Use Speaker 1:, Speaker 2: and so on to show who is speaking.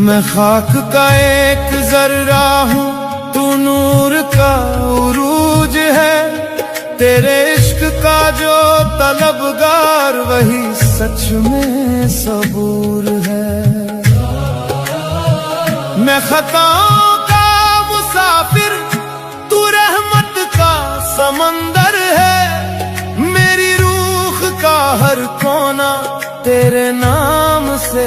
Speaker 1: मैं खाक का एक जर्रा हूँ, तू नूर का उरूज है। तेरे इश्क का जो तलबगार वही सच में सबूर है। मैं खताओं का मुसाफिर, तू रहमत का समंदर है। मेरी रूह का हर कोना तेरे नाम से